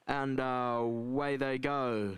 and away they go.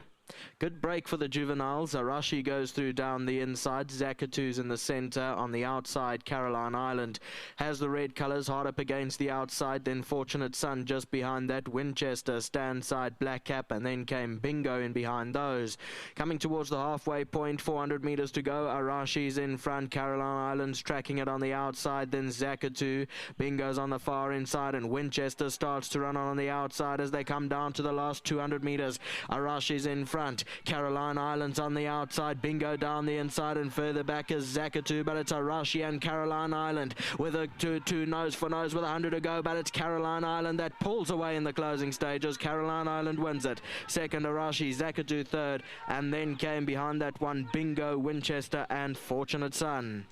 Good break for the juveniles. Arashi goes through down the inside. Zakatu's in the centre. On the outside, Caroline Island has the red colours hard up against the outside. Then Fortunate Son just behind that. Winchester, stand side, Black Cap, and then came Bingo in behind those. Coming towards the halfway point, 400 metres to go. Arashi's in front. Caroline Island's tracking it on the outside. Then Zakatu. Bingo's on the far inside, and Winchester starts to run on the outside as they come down to the last 200 metres. Arashi's in front. Caroline Island's on the outside, Bingo down the inside, and further back is Zakatu, but it's Arashi and Caroline Island with a two nose for nose with 100 to go, but it's Caroline Island that pulls away in the closing stages. Caroline Island wins it. Second Arashi, Zakatu third, and then came behind that one Bingo, Winchester and Fortunate Son.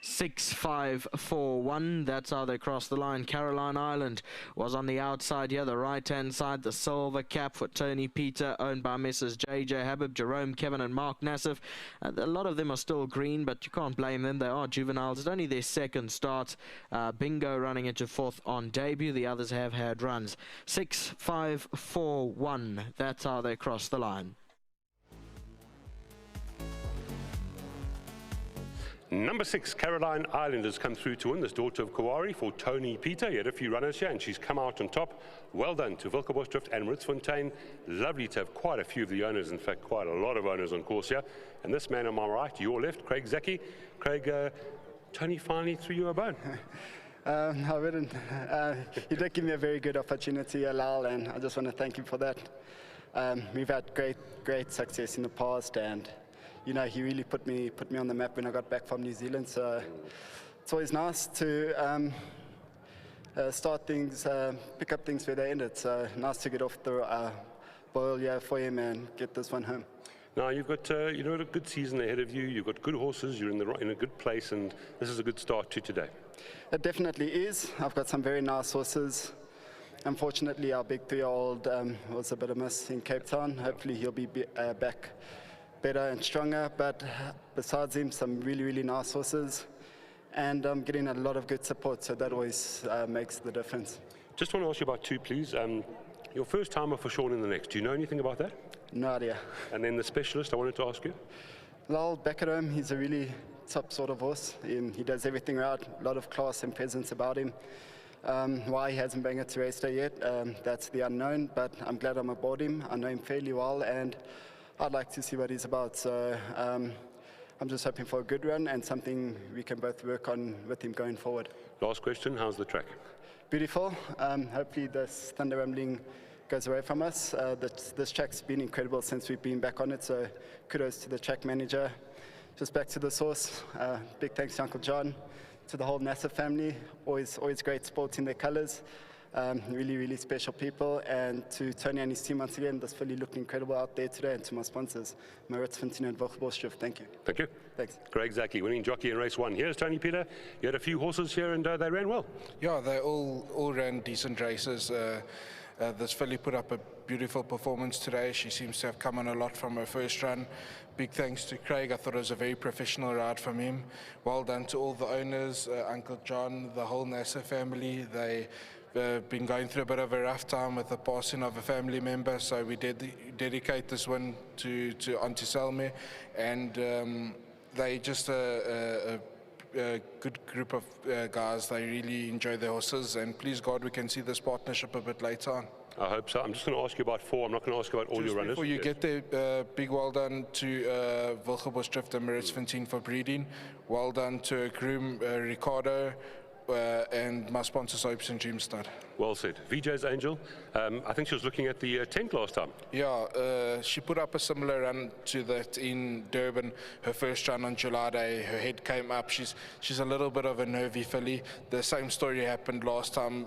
6-5-4-1, that's how they crossed the line. Caroline Island was on the outside here, the right hand side, the silver cap for Tony Peter, owned by Mrs. JJ Habib, Jerome, Kevin and Mark Nassif. A lot of them are still green, but you can't blame them, they are juveniles. It's only their second start. Bingo running into fourth on debut, the others have had runs. 6-5-4-1, that's how they crossed the line. Number 6, Caroline Island has come through to win. This daughter of Kawari for Tony Peter. He had a few runners here and she's come out on top. Well done to Wilkebosdrift and turffontein. Lovely to have quite a few of the owners, in fact quite a lot of owners on course here. And this man on my right, your left, Craig Jockey. Craig, Tony finally threw you a bone. I wouldn't. He did give me a very good opportunity, Lal, and I just want to thank him for that. We've had great success in the past, and you know, he really put me on the map when I got back from New Zealand. So it's always nice to start things, pick up things where they ended. So nice to get off the boil for him and get this one home. Now you've got you know, a good season ahead of you. You've got good horses. You're in a good place, and this is a good start to today. It definitely is. I've got some very nice horses. Unfortunately, our big 3-year-old was a bit of a miss in Cape Town. Hopefully, he'll be back better and stronger, but besides him, some really nice horses, and I'm getting a lot of good support, so that always makes the difference. Just want to ask you about two, please. Your first timer for Sean in the next, do you know anything about that? No idea. And then the specialist I wanted to ask you? Lal, back at home, he's a really top sort of horse. He does everything right, a lot of class and presence about him. Why he hasn't been to race day yet, that's the unknown, but I'm glad I'm aboard him. I know him fairly well, and I'd like to see what he's about. So I'm just hoping for a good run and something we can both work on with him going forward. Last question, how's the track? Beautiful. Hopefully this thunder rumbling goes away from us. This track's been incredible since we've been back on it, so kudos to the track manager. Just back to the source. Big thanks to Uncle John, to the whole NASA family. Always great sport in their colours. Really special people, and to Tony and his team once again. This filly looked incredible out there today, and to my sponsors, turffontein and Wilkebosdrift. Thank you. Thank you. Thanks. Craig Jockey winning jockey in race 1. Here's Tony Peter. You had a few horses here and they ran well. Yeah, they all ran decent races. This filly put up a beautiful performance today. She seems to have come on a lot from her first run. Big thanks to Craig. I thought it was a very professional ride from him. Well done to all the owners, Uncle John, the whole NASA family. They been going through a bit of a rough time with the passing of a family member, so we dedicate this one to Auntie Selme, and they just a good group of guys. They really enjoy their horses, and please God we can see this partnership a bit later on. I hope so. I'm just going to ask you about 4. I'm not going to ask you about all your runners. Before you get there, big well done to Wilkebosdrift and turffontein for breeding. Well done to groom Ricardo, and my sponsor Soaps and Dreamstad. Well said. VJ's Angel, I think she was looking at the tent last time. Yeah, she put up a similar run to that in Durban. Her first run on July Day, her head came up. She's a little bit of a nervy filly. The same story happened last time.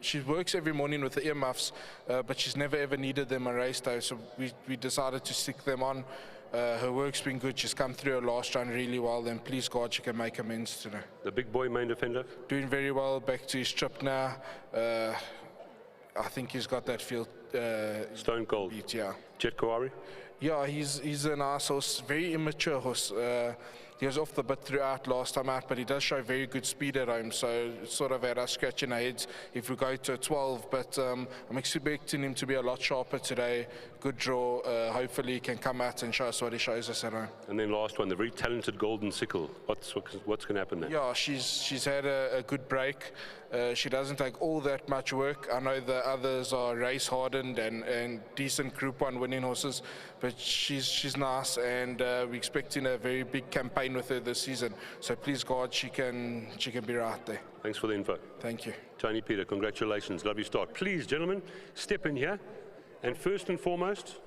She works every morning with the earmuffs, but she's never ever needed them on race day, so we decided to stick them on. Her work's been good. She's come through her last run really well, and please God she can make amends today. The big boy main defender? Doing very well, back to his trip now. I think he's got that field stone cold beat, yeah. Jet Kawari? Yeah, he's a nice horse, very immature horse. he was off the bit throughout last time out, but he does show very good speed at home, so it's sort of had us scratching our heads if we go to a 12, but I'm expecting him to be a lot sharper today. Good draw, hopefully he can come out and show us what he shows us at home. And then last one, the very talented Golden Sickle. What's going to happen there? Yeah, she's had a good break. She doesn't take all that much work. I know the others are race hardened and decent Group 1 winning horses, but she's nice, and we're expecting a very big campaign with her this season. So please God, she can be right there. Thanks for the info. Thank you. Tony Peter, congratulations, lovely start. Please, gentlemen, step in here, and first and foremost,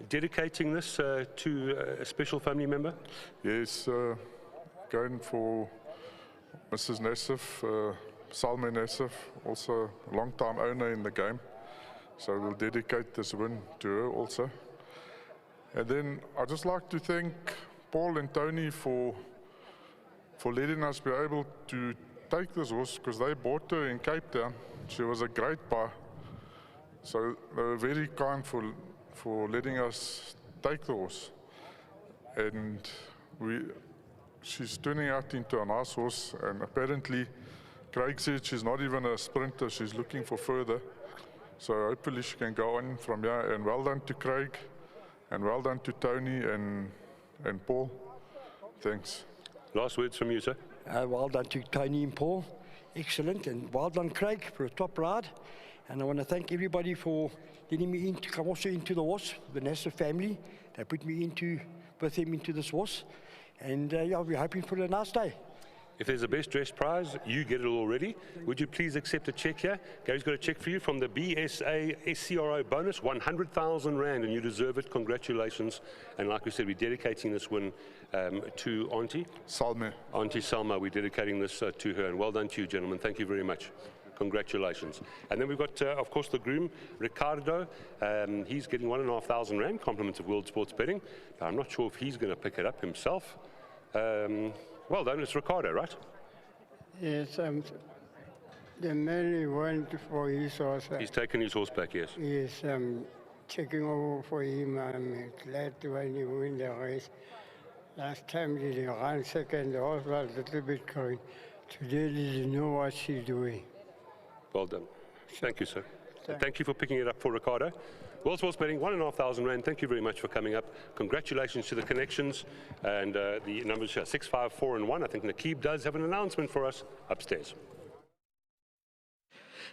dedicating this to a special family member. Yes, going for Mrs. Nassif, Salme Nassif, also a long-time owner in the game. So we'll dedicate this win to her also. And then I'd just like to thank Paul and Tony for letting us be able to take this horse, because they bought her in Cape Town. She was a great buy. So they were very kind for letting us take the horse. And she's turning out into a nice horse, and apparently Craig said she's not even a sprinter, she's looking for further. So hopefully she can go on from here, and well done to Craig, and well done to Tony and Paul. Thanks. Last words from you, sir. Well done to Tony and Paul. Excellent, and well done Craig for a top ride. And I want to thank everybody for letting me in to come also into the horse, the Nassif family. They put me with them into this horse. And yeah, we're hoping for a nice day. If there's a best dressed prize, you get it already. Would you please accept a check here? Gary's got a check for you from the BSA SCRO bonus, 100,000 Rand, and you deserve it. Congratulations. And like we said, we're dedicating this win to Auntie Salme. Auntie Salma, we're dedicating this to her. And well done to you, gentlemen. Thank you very much. Congratulations. And then we've got, of course, the groom, Ricardo. He's getting 1,500 Rand, compliments of World Sports Betting. I'm not sure if he's going to pick it up himself. Well done, it's Ricardo, right? Yes, the man he went for his horse. He's taken his horse back, yes. Yes, I'm checking over for him. I'm glad when he win the race. Last time he ran second, the horse was a little bit going. Today he didn't know what she's doing. Well done. Thank you, sir. Thank you for picking it up for Ricardo. World Sports Betting, 1,500 Rand. Thank you very much for coming up. Congratulations to the connections. And the numbers here, 6, 5, 4, and 1. I think Nakeeb does have an announcement for us upstairs.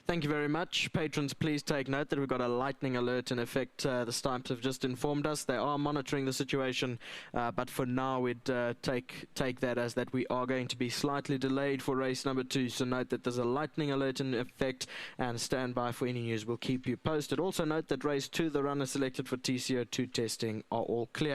Thank you very much. Patrons, please take note that we've got a lightning alert in effect. The Stipes have just informed us. They are monitoring the situation, but for now we'd take that as that we are going to be slightly delayed for race number 2. So note that there's a lightning alert in effect, and stand by for any news. We'll keep you posted. Also note that race 2, the runners selected for TCO2 testing are all clear.